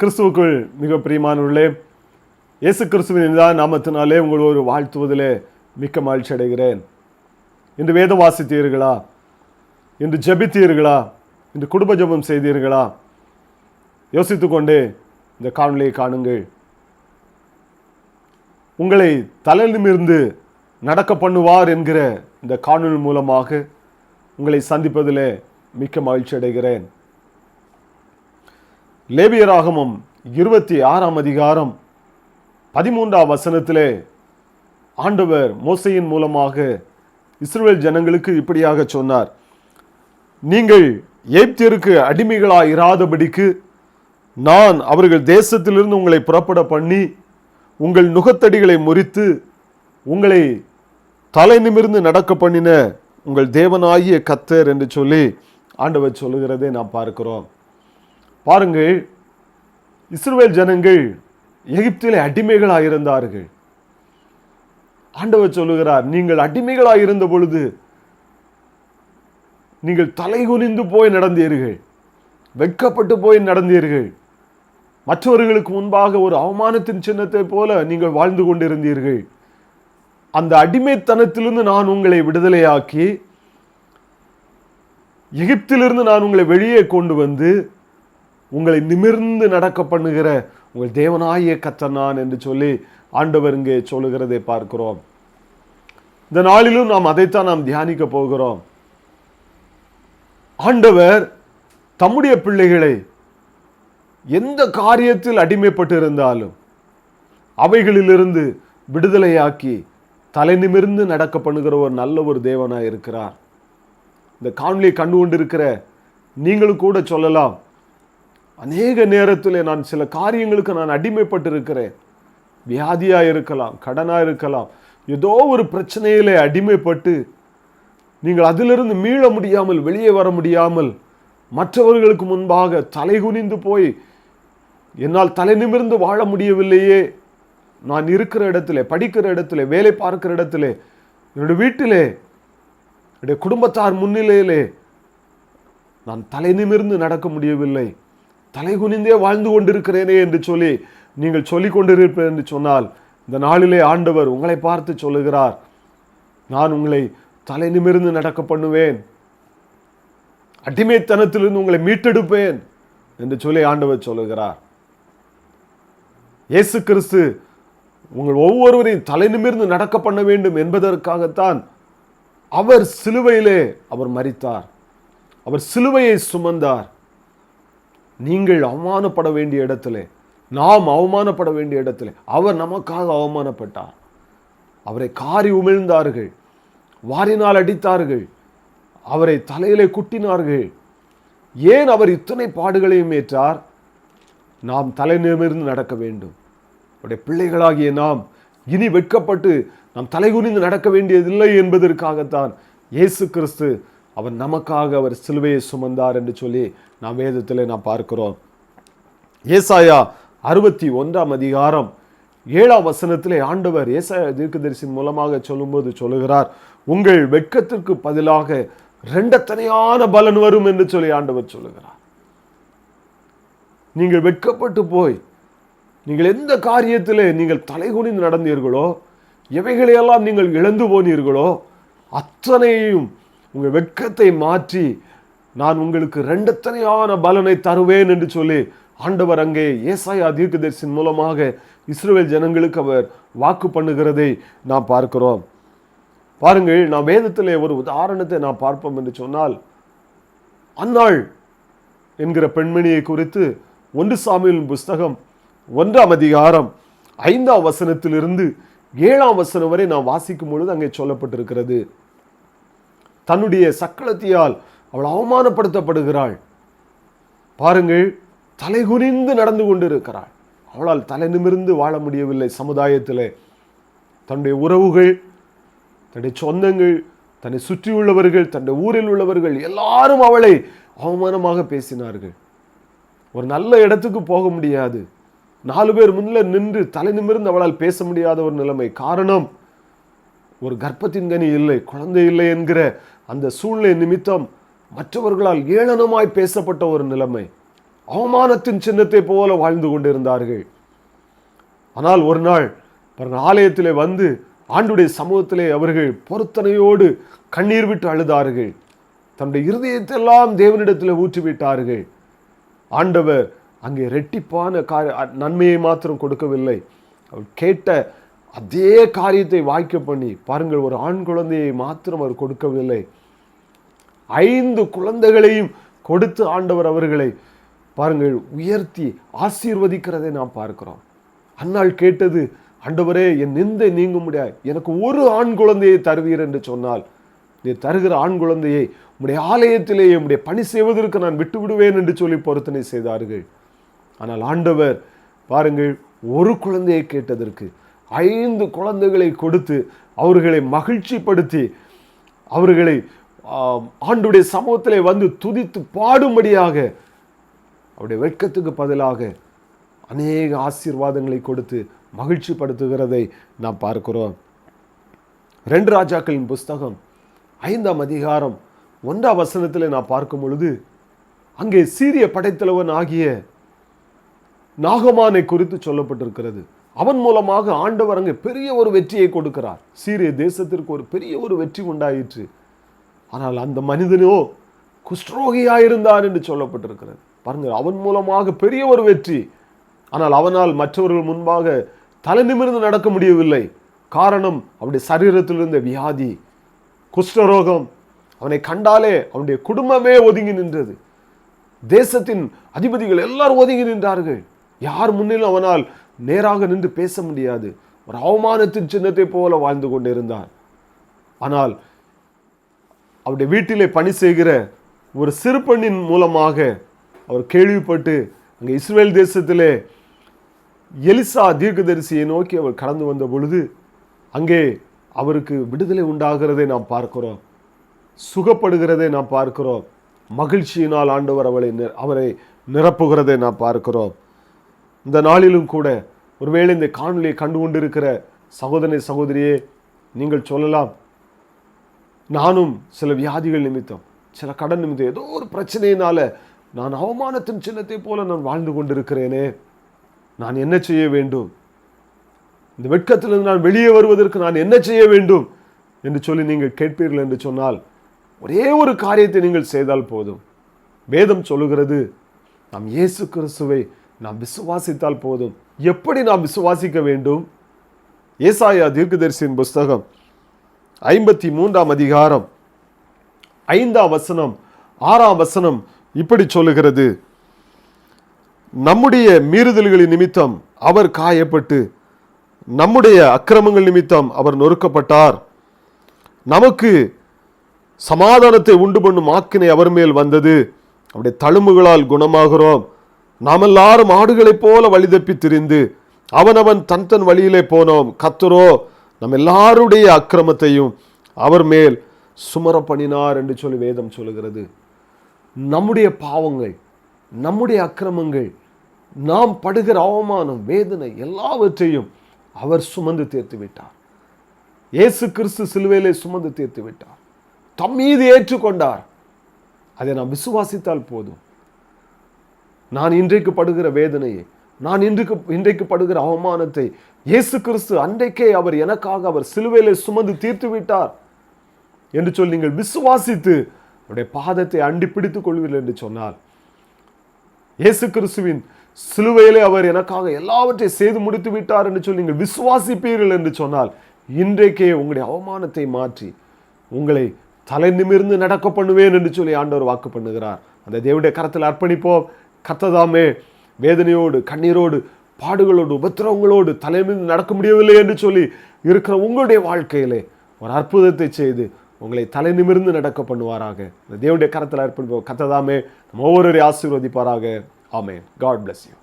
கிறிஸ்துவுக்குள் மிக பிரியமானவர்களே, இயேசு கிறிஸ்துவின் நாமத்தினாலே உங்கள் ஒரு வாழ்த்துவதிலே மிக்க மகிழ்ச்சி அடைகிறேன். இன்று வேதம் வாசித்தீர்களா? இன்று ஜெபித்தீர்களா? இன்று குடும்ப ஜெபம் செய்தீர்களா? யோசித்துக்கொண்டே இந்த காணொலியை காணுங்கள். உங்களை தலை நிமிர்ந்து நடக்க பண்ணுவார் என்கிற இந்த காணொலி மூலமாக உங்களை சந்திப்பதிலே மிக்க மகிழ்ச்சி அடைகிறேன். லேவியராகமம் 26 அதிகாரம் 13 வசனத்திலே ஆண்டவர் மோசேயின் மூலமாக இஸ்ரவேல் ஜனங்களுக்கு இப்படியாக சொன்னார்: நீங்கள் எகிப்தியருக்கு அடிமைகளாய் இராதபடிக்கு நான் அவர்கள் தேசத்திலிருந்து உங்களை புறப்பட பண்ணி உங்கள் நுகத்தடிகளை முறித்து உங்களை தலை நிமிர்ந்து நடக்க பண்ணின உங்கள் தேவனாகிய கர்த்தர் என்று சொல்லி ஆண்டவர் சொல்லுகிறதை நாம் பார்க்கிறோம். பாருங்கள், இஸ்ரவேல் ஜனங்கள் எகிப்திலே அடிமைகளாயிருந்தார்கள். ஆண்டவர் சொல்லுகிறார், நீங்கள் அடிமைகளாயிருந்த பொழுது நீங்கள் தலைகுனிந்து போய் நடந்தீர்கள், வெட்கப்பட்டு போய் நடந்தீர்கள். மற்றவர்களுக்கு முன்பாக ஒரு அவமானத்தின் சின்னத்தை போல நீங்கள் வாழ்ந்து கொண்டிருந்தீர்கள். அந்த அடிமைத்தனத்திலிருந்து நான் உங்களை விடுதலையாக்கி எகிப்திலிருந்து நான் உங்களை வெளியே கொண்டு வந்து உங்களை நிமிர்ந்து நடக்க பண்ணுகிற உங்கள் தேவனாகிய கர்த்தர் நான் என்று சொல்லி ஆண்டவர் இங்கே சொல்லுகிறதை பார்க்கிறோம். இந்த நாளிலும் நாம் அதைத்தான் நாம் தியானிக்க போகிறோம். ஆண்டவர் தம்முடைய பிள்ளைகளை எந்த காரியத்தில் அடிமைப்பட்டு இருந்தாலும் அவைகளிலிருந்து விடுதலையாக்கி தலை நிமிர்ந்து நடக்க பண்ணுகிற ஒரு நல்ல ஒரு தேவனாய் இருக்கிறார். இந்த காணொலியை கண்டு கொண்டிருக்கிற நீங்களும் கூட சொல்லலாம், அநேக நேரத்தில் நான் சில காரியங்களுக்கு நான் அடிமைப்பட்டு இருக்கிறேன். வியாதியா இருக்கலாம், கடனா இருக்கலாம், ஏதோ ஒரு பிரச்சனையிலே அடிமைப்பட்டு நீங்கள் அதிலிருந்து மீள முடியாமல், வெளியே வர முடியாமல், மற்றவர்களுக்கு முன்பாக தலைகுனிந்து போய் என்னால் தலை நிமிர்ந்து வாழ முடியவில்லையே, நான் இருக்கிற இடத்துல, படிக்கிற இடத்துல, வேலை பார்க்கிற இடத்துல, என்னுடைய வீட்டிலே, என்னுடைய குடும்பத்தார் முன்னிலையிலே நான் தலை நிமிர்ந்து நடக்க முடியவில்லை, தலை குனிந்தே வாழ்ந்து கொண்டிருக்கிறேனே என்று சொல்லி நீங்கள் சொல்லிக் கொண்டிருப்பேன் என்று சொன்னால், இந்த நாளிலே ஆண்டவர் உங்களை பார்த்து சொல்லுகிறார், நான் உங்களை தலை நிமிர்ந்து நடக்க பண்ணுவேன், அடிமைத்தனத்திலிருந்து உங்களை மீட்டெடுப்பேன் என்று சொல்லி ஆண்டவர் சொல்லுகிறார். இயேசு கிறிஸ்து உங்கள் ஒவ்வொருவரையும் தலை நிமிர்ந்து நடக்க பண்ண வேண்டும் என்பதற்காகத்தான் அவர் சிலுவையிலே அவர் மரித்தார், அவர் சிலுவையை சுமந்தார். நீங்கள் அவமானப்பட வேண்டிய இடத்திலே, நாம் அவமானப்பட வேண்டிய இடத்திலே அவர் நமக்காக அவமானப்பட்டார். அவரை காரி உமிழ்ந்தார்கள், வாரினால் அடித்தார்கள், அவரை தலையிலே குட்டினார்கள். ஏன் அவர் இத்தனை பாடுகளையும் ஏற்றார்? நாம் தலை நிமிர்ந்து நடக்க வேண்டும். அவருடைய பிள்ளைகளாகிய நாம் இனி வெட்கப்பட்டு நாம் தலைகுனிந்து நடக்க வேண்டியதில்லை என்பதற்காகத்தான் இயேசு கிறிஸ்து அவர் நமக்காக அவர் சிலுவையை சுமந்தார் என்று சொல்லி நாம் வேதத்தில் நாம் பார்க்கிறோம். ஏசாயா 61 அதிகாரம் 7 வசனத்திலே ஆண்டவர் ஏசாயா தீர்க்கதரிசியின் மூலமாக சொல்லும்போது சொல்லுகிறார், உங்கள் வெட்கத்திற்கு பதிலாக இரண்டத்தனையான பலன் வரும் என்று சொல்லி ஆண்டவர் சொல்லுகிறார். நீங்கள் வெட்கப்பட்டு போய் நீங்கள் எந்த காரியத்திலே நீங்கள் தலைகுனிந்து நடந்தீர்களோ, எவைகளையெல்லாம் நீங்கள் இழந்து போனீர்களோ, அத்தனையும் உங்கள் வெட்கத்தை மாற்றி நான் உங்களுக்கு இரண்டத்தனையான பலனை தருவேன் என்று சொல்லி ஆண்டவர் அங்கே ஏசாயா தீர்க்கதரிசியின் மூலமாக இஸ்ரவேல் ஜனங்களுக்கு அவர் வாக்கு பண்ணுகிறதை நாம் பார்க்கிறோம். பாருங்கள், நாம் வேதத்திலே ஒரு உதாரணத்தை நாம் பார்ப்போம் என்று சொன்னால், அன்னாள் என்கிற பெண்மணியை குறித்து 1 சாமுவேல் புஸ்தகம் 1 அதிகாரம் 5 வசனத்திலிருந்து 7 வசனம் வரை நாம் வாசிக்கும் பொழுது அங்கே சொல்லப்பட்டிருக்கிறது. தன்னுடைய சக்களத்தியால் அவள் அவமானப்படுத்தப்படுகிறாள். பாருங்கள், தலைகுனிந்து நடந்து கொண்டிருக்கிறாள். அவளால் தலை நிமிர்ந்து வாழ முடியவில்லை. சமுதாயத்திலே தன்னுடைய உறவுகள், தன்னுடைய சொந்தங்கள், தன்னை சுற்றியுள்ளவர்கள், தன்னுடைய ஊரில் உள்ளவர்கள் எல்லாரும் அவளை அவமானமாக பேசினார்கள். ஒரு நல்ல இடத்துக்கு போக முடியாது, 4 பேர் முன்னில நின்று தலை நிமிர்ந்து அவளால் பேச முடியாத ஒரு நிலைமை. காரணம், ஒரு கர்ப்பத்தின் கனி இல்லை, குழந்தை இல்லை என்கிற அந்த சூழ்நிலை நிமித்தம் மற்றவர்களால் ஏளனமாய் பேசப்பட்ட ஒரு நிலைமை. அவமானத்தின் சின்னத்தை போல வாழ்ந்து கொண்டிருந்தார்கள். ஆனால் ஒரு நாள் ஆலயத்திலே வந்து ஆண்டுடைய சமூகத்திலே அவர்கள் பொருத்தனையோடு கண்ணீர் விட்டு அழுதார்கள். தன்னுடைய இருதயத்தெல்லாம் தேவனிடத்தில் ஊற்றிவிட்டார்கள். ஆண்டவர் அங்கே ரெட்டிப்பான நன்மையை மாத்திரம் கொடுக்கவில்லை, அவர் கேட்ட அதே காரியத்தை வாய்க்க பண்ணி பாருங்கள், ஒரு ஆண் குழந்தையை மாத்திரம் அவர் கொடுக்கவில்லை, 5 குழந்தைகளையும் கொடுத்து ஆண்டவர் அவர்களை பாருங்கள் உயர்த்தி ஆசீர்வதிக்கிறதை நாம் பார்க்கிறோம். அன்னாள் கேட்டது, ஆண்டவரே என் நிந்தை நீங்க முடியாது, எனக்கு ஒரு ஆண் குழந்தையை தருவீர் என்று சொன்னால் நீ தருகிற ஆண் குழந்தையை உம்முடைய ஆலயத்திலேயே உம்முடைய பணி செய்வதற்கு நான் விட்டு விடுவேன் என்று சொல்லி பொருத்தனை செய்தார்கள். ஆனால் ஆண்டவர் பாருங்கள், ஒரு குழந்தையை கேட்டதற்கு 5 குழந்தைகளை கொடுத்து அவர்களை மகிழ்ச்சிப்படுத்தி அவர்களை ஆண்டுடைய சமூகத்திலே வந்து துதித்து பாடும்படியாக அவருடைய வெட்கத்துக்கு பதிலாக அநேக ஆசீர்வாதங்களை கொடுத்து மகிழ்ச்சிப்படுத்துகிறதை நாம் பார்க்கிறோம். 2 ராஜாக்களின் புஸ்தகம் 5ஆம் அதிகாரம் 1ஆம் வசனத்தில் நான் பார்க்கும் பொழுது அங்கே சீரிய படைத்தலைவன் ஆகிய நாகமானை குறித்து சொல்லப்பட்டிருக்கிறது. அவன் மூலமாக ஆண்டவர் அங்கே பெரிய ஒரு வெற்றியை கொடுக்கிறார். சீரிய தேசத்திற்கு ஒரு பெரிய ஒரு வெற்றி உண்டாயிற்று. ஆனால் அந்த மனிதனோ குஷ்டரோகியாயிருந்தான் என்று சொல்லப்பட்டிருக்கிறது. பாருங்கள், அவன் மூலமாக பெரிய ஒரு வெற்றி. ஆனால் அவனால் மற்றவர்கள் முன்பாக தலை நிமிர்ந்து நடக்க முடியவில்லை. காரணம், அவனுடைய சரீரத்தில் இருந்த வியாதி, குஷ்டரோகம். அவனை கண்டாலே அவனுடைய குடும்பமே ஒதுங்கி நின்றது. தேசத்தின் அதிபதிகள் எல்லாரும் ஒதுங்கி நின்றார்கள். யார் முன்னிலும் அவனால் நேராக நின்று பேச முடியாது. ஒரு அவமானத்தின் சின்னத்தை போல வாழ்ந்து கொண்டிருந்தார். ஆனால் அவருடைய வீட்டிலே பணி செய்கிற ஒரு சிறு பெண்ணின் மூலமாக அவர் கேள்விப்பட்டு அங்கே இஸ்ரேல் தேசத்திலே எலிசா தீர்க்கதரிசியை நோக்கி அவர் கடந்து வந்த பொழுது அங்கே அவருக்கு விடுதலை உண்டாகிறதை நாம் பார்க்கிறோம், சுகப்படுகிறதை நாம் பார்க்கிறோம், மகிழ்ச்சியினால் ஆண்டவர் அவரை நிரப்புகிறதை நாம் பார்க்கிறோம். இந்த நாளிலும் கூட ஒருவேளை இந்த காணொலியை கண்டு கொண்டிருக்கிற சகோதரனை சகோதரியே, நீங்கள் சொல்லலாம், நானும் சில வியாதிகள் நிமித்தம், சில கடன் நிமித்தம், ஏதோ ஒரு பிரச்சனையினால நான் அவமானத்தின் சின்னத்தை போல நான் வாழ்ந்து கொண்டிருக்கிறேனே, நான் என்ன செய்ய வேண்டும்? இந்த வெட்கத்திலிருந்து நான் வெளியே வருவதற்கு நான் என்ன செய்ய வேண்டும் என்று சொல்லி நீங்கள் கேட்பீர்கள் என்று சொன்னால் ஒரே ஒரு காரியத்தை நீங்கள் செய்தால் போதும். வேதம் சொல்லுகிறது, நாம் இயேசு கிறிஸ்துவை நாம் விசுவாசித்தால் போதும். எப்படி நாம் விசுவாசிக்க வேண்டும்? ஏசாயா தீர்க்கதரிசியின் புஸ்தகம் 53ஆம் அதிகாரம் 5ஆம் வசனம் 6ஆம் வசனம் இப்படி சொல்லுகிறது, நம்முடைய மீறுதல்களின் நிமித்தம் அவர் காயப்பட்டு நம்முடைய அக்கிரமங்கள் நிமித்தம் அவர் நொறுக்கப்பட்டார், நமக்கு சமாதானத்தை உண்டு பண்ணும் ஆக்கினை அவர் மேல் வந்தது, அவருடைய தழும்புகளால் குணமாகிறோம், நாம் எல்லாரும் ஆடுகளைப் போல வழி தப்பி திரிந்து அவனவன் தன் தன் வழியிலே போனோம், கர்த்தரோ நம் எல்லாருடைய அக்கிரமத்தையும் அவர் மேல் சுமர பண்ணினார் என்று சொல்லி வேதம் சொல்லுகிறது. நம்முடைய பாவங்கள், நம்முடைய அக்கிரமங்கள், நாம் படுகிற அவமானம், வேதனை எல்லாவற்றையும் அவர் சுமந்து தீர்த்து விட்டார். இயேசு கிறிஸ்து சிலுவையிலே சுமந்து தீர்த்து விட்டார், தம் மீது ஏற்றுக்கொண்டார். அதை நாம் விசுவாசித்தால் போதும். நான் இன்றைக்கு படுகிற வேதனையை, நான் இன்றைக்கு படுகிற அவமானத்தை இயேசு கிறிஸ்து அன்றைக்கே அவர் எனக்காக அவர் சிலுவையிலே சுமந்து தீர்த்து விட்டார் என்று சொல்லி நீங்கள் விசுவாசித்து அவருடைய பாதத்தை அண்டி பிடித்துக் கொள்வீர்கள் என்று சொன்னால், இயேசு கிறிஸ்துவின் சிலுவையிலே அவர் எனக்காக எல்லாவற்றையும் செய்து முடித்து விட்டார் என்று சொல்லி நீங்கள் விசுவாசிப்பீர்கள் என்று சொன்னால், இன்றைக்கே உங்களுடைய அவமானத்தை மாற்றி உங்களை தலை நிமிர்ந்து நடக்க பண்ணுவேன் என்று சொல்லி ஆண்டவர் வாக்கு பண்ணுகிறார். அந்த தேவனுடைய கரத்தில் அர்ப்பணிப்போம். கர்த்ததாமே வேதனையோடு, கண்ணீரோடு, பாடுகளோடு, உபத்திரவங்களோடு தலைமிருந்து நடக்க முடியவில்லை என்று சொல்லி இருக்கிற உங்களுடைய வாழ்க்கையிலே ஒரு அற்புதத்தை செய்து உங்களை தலை நிமிர்ந்து நடக்க பண்ணுவாராக. இந்த தேவனுடைய கரத்தில் அர்ப்பணிப்போம். கர்த்ததாமே ஒவ்வொருவரையும் ஆசீர்வதிப்பாராக. ஆமென். God bless you.